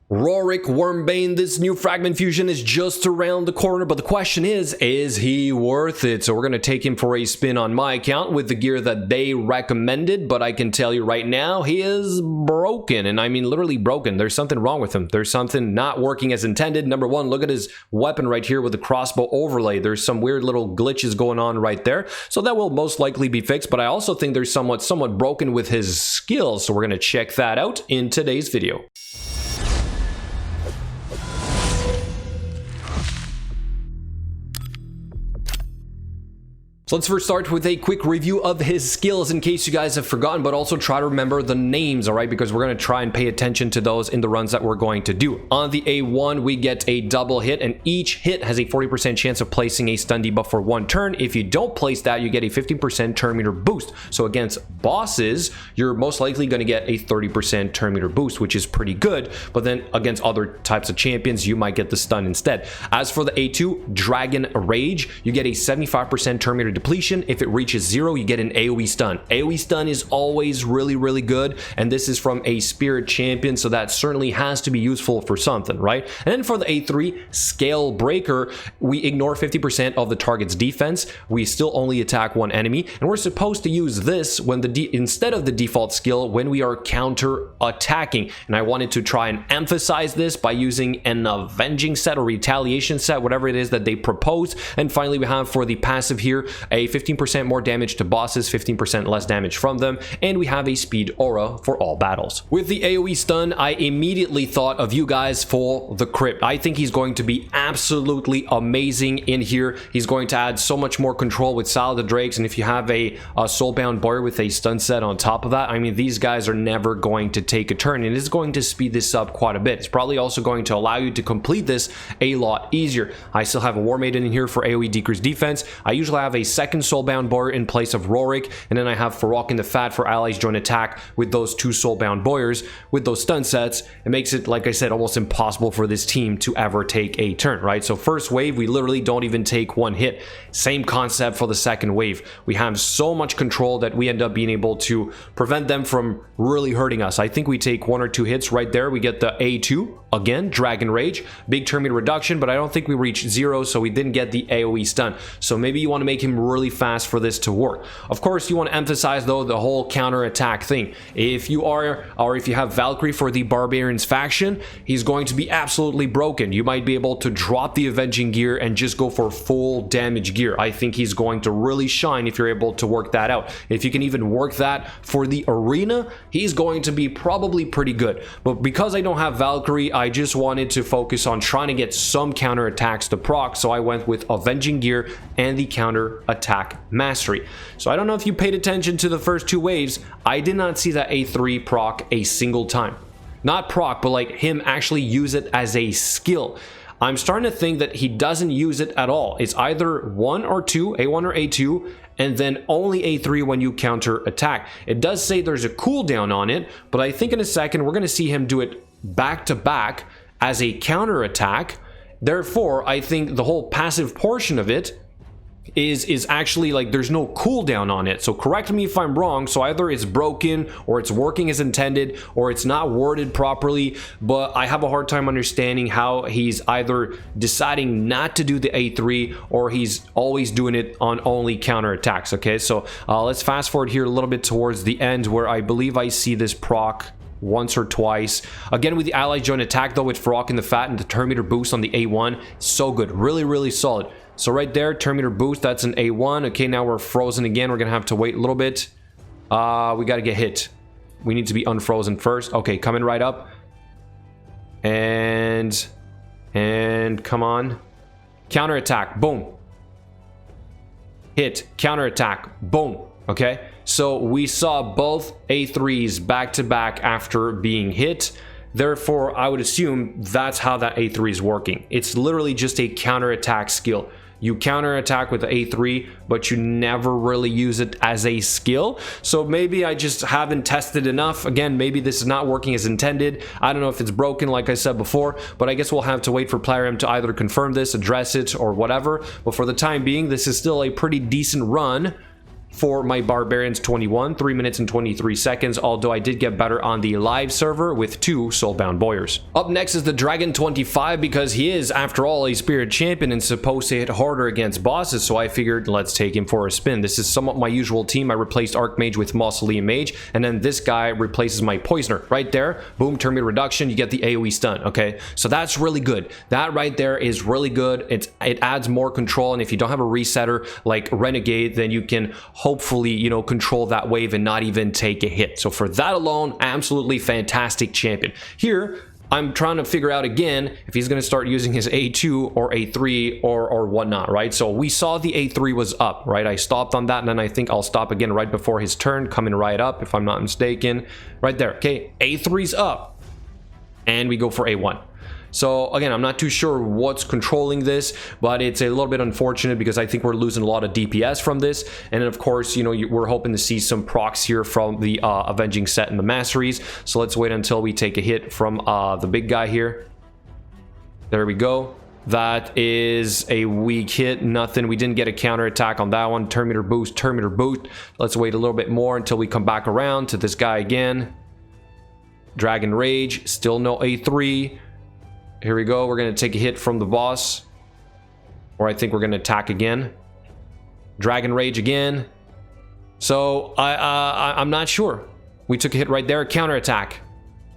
Roric Wyrmbane, this new fragment fusion is just around the corner, but the question is he worth it? So we're going to take him for a spin on my account with the gear that they recommended, but I can tell you right now, he is broken, and I mean literally broken. There's something wrong with him. There's something not working as intended. Number one, look at his weapon right here with the crossbow overlay. There's some weird little glitches going on right there, so that will most likely be fixed, but I also think there's somewhat broken with his skills, so we're going to check that out in today's video. So let's first start with a quick review of his skills in case you guys have forgotten, but also try to remember the names, all right? Because we're going to try and pay attention to those in the runs that we're going to do. On the A1, we get a double hit, and each hit has a 40% chance of placing a stun debuff for one turn. If you don't place that, you get a 15% turn meter boost. So against bosses, you're most likely going to get a 30% turn meter boost, which is pretty good. But then against other types of champions, you might get the stun instead. As for the A2, Dragon Rage, you get a 75% turn meter depletion. If it reaches 0, you get an AoE stun. AoE stun is always really good, and this is from a spirit champion, so that certainly has to be useful for something, right? And then for the A3, Scale Breaker, we ignore 50% of the target's defense. We still only attack one enemy, and we're supposed to use this when instead of the default skill when we are counter attacking. And I wanted to try and emphasize this by using an avenging set or retaliation set, whatever it is that they propose. And finally, we have for the passive here a 15% more damage to bosses, 15% less damage from them, and we have a speed aura for all battles. With the AoE stun, I immediately thought of you guys for the Crypt. I think he's going to be absolutely amazing in here. He's going to add so much more control with Salad the Drakes, and if you have a Soulbound Boy with a stun set on top of that, I mean, these guys are never going to take a turn, and it's going to speed this up quite a bit. It's probably also going to allow you to complete this a lot easier. I still have a War Maiden in here for AoE decreased defense. I usually have a second Soulbound Boyer in place of Roric, and then I have Farok in the Fat for allies join attack with those two Soulbound Boyers. With those stun sets, it makes it, like I said, almost impossible for this team to ever take a turn, right? So first wave, we literally don't even take one hit. Same concept for the second wave. We have so much control that we end up being able to prevent them from really hurting us. I think we take 1 or 2 hits right there. We get the A2, again, Dragon Rage, big turn meter reduction, but I don't think we reached 0, so we didn't get the AoE stun. So maybe you want to make him really fast for this to work. Of course, you want to emphasize though the whole counter attack thing. If you have Valkyrie for the Barbarians faction, he's going to be absolutely broken. You might be able to drop the Avenging gear and just go for full damage gear. I think he's going to really shine if you're able to work that out. If you can even work that for the arena, he's going to be probably pretty good. But because I don't have Valkyrie, I just wanted to focus on trying to get some counter attacks to proc, so I went with Avenging gear and the counter attack mastery. So I don't know if you paid attention to the first 2 waves. I did not see that A3 proc a single time. Not proc, but like him actually use it as a skill. I'm starting to think that he doesn't use it at all. It's either 1 or 2, A1 or A2, and then only A3 when you counter attack. It does say there's a cooldown on it, but I think in a second we're going to see him do it back to back as a counter attack. Therefore, I think the whole passive portion of it is actually like there's no cooldown on it. So correct me if I'm wrong. So either it's broken or it's working as intended or it's not worded properly, but I have a hard time understanding how he's either deciding not to do the A3 or he's always doing it on only counter attacks. Okay, so let's fast forward here a little bit towards the end where I believe I see this proc once or twice. Again, with the allies join attack though with Farok in the Fat and the turn meter boost on the A1, so good, really solid. So right there, turn meter boost, that's an A1. Okay, now we're frozen again. We're gonna have to wait a little bit. We gotta get hit. We need to be unfrozen first. Okay, coming right up. And come on. Counter attack, boom. Hit, counter attack, boom. Okay, so we saw both A3s back to back after being hit. Therefore, I would assume that's how that A3 is working. It's literally just a counter attack skill. You counter attack with the A3, but you never really use it as a skill. So maybe I just haven't tested enough. Again, maybe this is not working as intended. I don't know if it's broken, like I said before, but I guess we'll have to wait for Plarium to either confirm this, address it, or whatever. But for the time being, this is still a pretty decent run for my barbarians 21, 3 minutes and 23 seconds, although I did get better on the live server with 2 soulbound boyars. Up next is the dragon 25, because he is, after all, a spirit champion and supposed to hit harder against bosses, so I figured let's take him for a spin. This is somewhat my usual team. I replaced Archmage with Mausoleum Mage, and then this guy replaces my Poisoner. Right there, boom, turn meter reduction, you get the AoE stun, okay? So that's really good. That right there is really good. It adds more control, and if you don't have a resetter like Renegade, then you can hopefully, you know, control that wave and not even take a hit. So for that alone, absolutely fantastic champion. Here, I'm trying to figure out again if he's going to start using his A2 or A3 or whatnot, right? So we saw the A3 was up, right? I stopped on that, and then I think I'll stop again right before his turn, coming right up, if I'm not mistaken. Right there, okay? A3's up, and we go for A1. So again, I'm not too sure what's controlling this, but it's a little bit unfortunate because I think we're losing a lot of DPS from this. And then of course, you know, we're hoping to see some procs here from the Avenging set and the Masteries. So let's wait until we take a hit from the big guy here. There we go. That is a weak hit, nothing. We didn't get a counter attack on that one. Turn meter boost, turn meter boot. Let's wait a little bit more until we come back around to this guy again. Dragon Rage, still no A3. Here we go. We're going to take a hit from the boss. Or I think we're going to attack again. Dragon Rage again. So I'm not sure. We took a hit right there. Counter attack.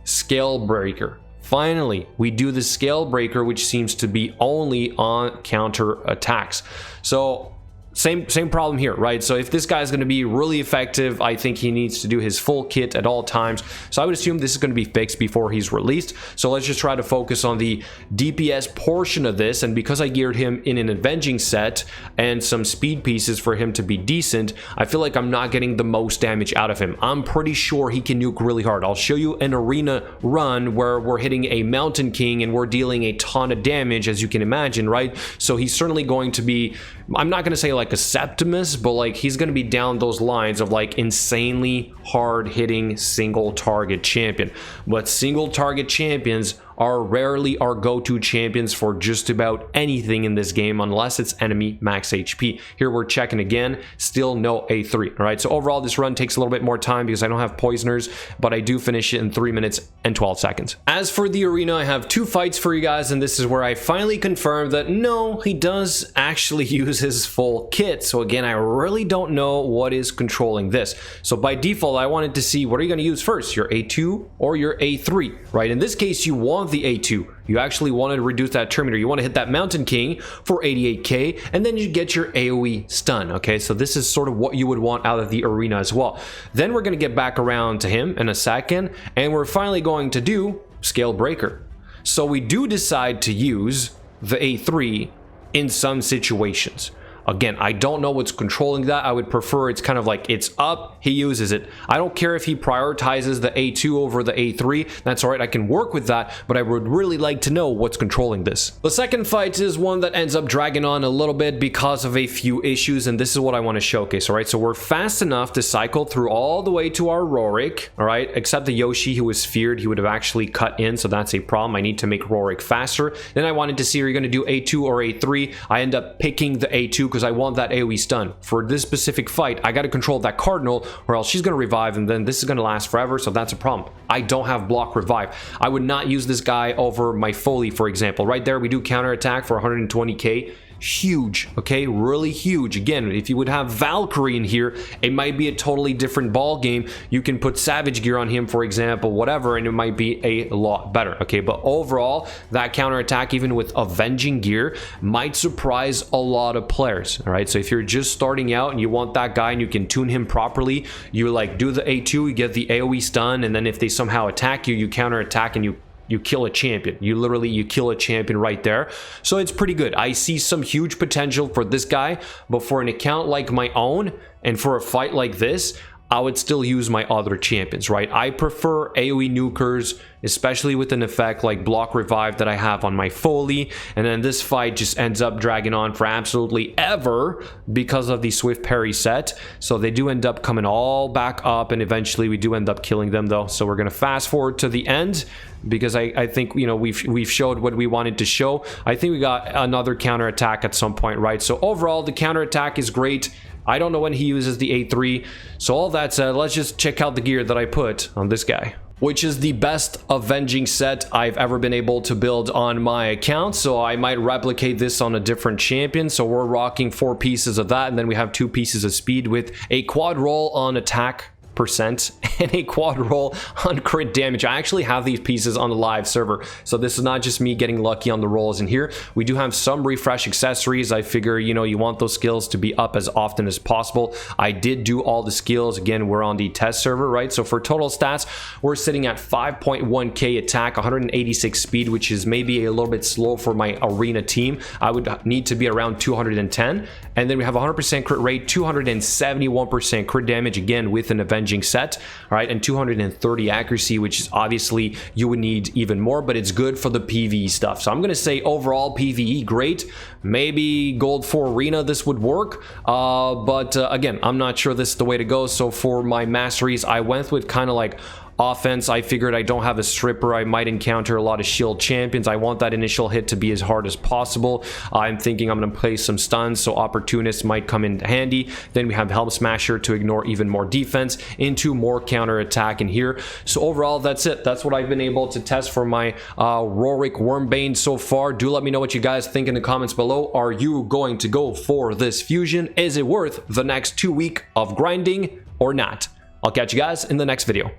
Scale Breaker. Finally, we do the Scale Breaker, which seems to be only on counter attacks. So same problem here, right? So if this guy's going to be really effective, I think he needs to do his full kit at all times. So I would assume this is going to be fixed before he's released. So let's just try to focus on the DPS portion of this. And because I geared him in an Avenging set and some speed pieces for him to be decent, I feel like I'm not getting the most damage out of him. I'm pretty sure he can nuke really hard. I'll show you an arena run where we're hitting a Mountain King and we're dealing a ton of damage, as you can imagine, right? So he's certainly going to be, I'm not going to say like a Septimus, but like he's going to be down those lines of like insanely hard hitting single target champion. But single target champions are rarely our go-to champions for just about anything in this game, unless it's enemy max HP. Here we're checking again, still no A3. All right, so overall this run takes a little bit more time because I don't have poisoners, but I do finish it in 3 minutes and 12 seconds. As for the arena, I have 2 fights for you guys, and this is where I finally confirmed that no, he does actually use his full kit. So again, I really don't know what is controlling this. So by default, I wanted to see, what are you going to use first, your A2 or your A3, right? In this case, you want the A2. You actually want to reduce that turn meter. You want to hit that Mountain King for 88k, and then you get your AoE stun, okay? So this is sort of what you would want out of the arena as well. Then we're going to get back around to him in a second, and we're finally going to do Scale Breaker. So we do decide to use the A3 in some situations. Again, I don't know what's controlling that. I would prefer it's kind of like it's up, he uses it. I don't care if he prioritizes the A2 over the A3. That's all right, I can work with that, but I would really like to know what's controlling this. The second fight is one that ends up dragging on a little bit because of a few issues, and this is what I want to showcase, all right? So we're fast enough to cycle through all the way to our Roric, all right? Except the Yoshi, who was feared, he would have actually cut in, so that's a problem. I need to make Roric faster. Then I wanted to see, are you going to do A2 or A3? I end up picking the A2 because I want that AoE stun. For this specific fight, I got to control that Cardinal, or else she's going to revive, and then this is going to last forever, so that's a problem. I don't have block revive. I would not use this guy over my Foley, for example. Right there, we do counter attack for 120k. Huge, okay, really huge. Again, if you would have Valkyrie in here, it might be a totally different ball game. You can put Savage Gear on him, for example, whatever, and it might be a lot better, okay? But overall, that counterattack, even with Avenging Gear, might surprise a lot of players, all right? So if you're just starting out and you want that guy and you can tune him properly, you like do the A2, you get the AoE stun, and then if they somehow attack you, you counterattack and you kill a champion. You kill a champion right there. So it's pretty good. I see some huge potential for this guy, but for an account like my own and for a fight like this, I would still use my other champions, right? I prefer AoE nukers, especially with an effect like block revive that I have on my Foley, and then this fight just ends up dragging on for absolutely ever because of the swift parry set. So they do end up coming all back up, and eventually we do end up killing them though. So we're gonna fast forward to the end because I think, you know, we've showed what we wanted to show. I think we got another counter attack at some point, right? So overall, the counter attack is great. I don't know when he uses the A3. So all that said, let's just check out the gear that I put on this guy, which is the best avenging set I've ever been able to build on my account. So I might replicate this on a different champion. So we're rocking 4 pieces of that, and then we have 2 pieces of speed with a quad roll on attack percent and a quad roll on crit damage. I actually have these pieces on the live server, so this is not just me getting lucky on the rolls in here. We do have some refresh accessories. I figure, you know, you want those skills to be up as often as possible. I did do all the skills. Again, we're on the test server, right? So for total stats, we're sitting at 5.1k attack, 186 speed, which is maybe a little bit slow for my arena team. I would need to be around 210, and then we have 100% crit rate, 271% crit damage, again with an avenging set, all right, and 230 accuracy, which is obviously you would need even more, but it's good for the PvE stuff. So I'm gonna say overall PvE great. Maybe gold for arena this would work, but again, I'm not sure this is the way to go. So for my masteries, I went with kind of like offense. I figured I don't have a stripper. I might encounter a lot of shield champions. I want that initial hit to be as hard as possible. I'm thinking I'm going to play some stuns, so opportunists might come in handy. Then we have helm smasher to ignore even more defense into more counter attack in here. So overall, that's it. That's what I've been able to test for my Roric Wyrmbane so far. Do let me know what you guys think in the comments below. Are you going to go for this fusion? Is it worth the next 2 weeks of grinding or not? I'll catch you guys in the next video.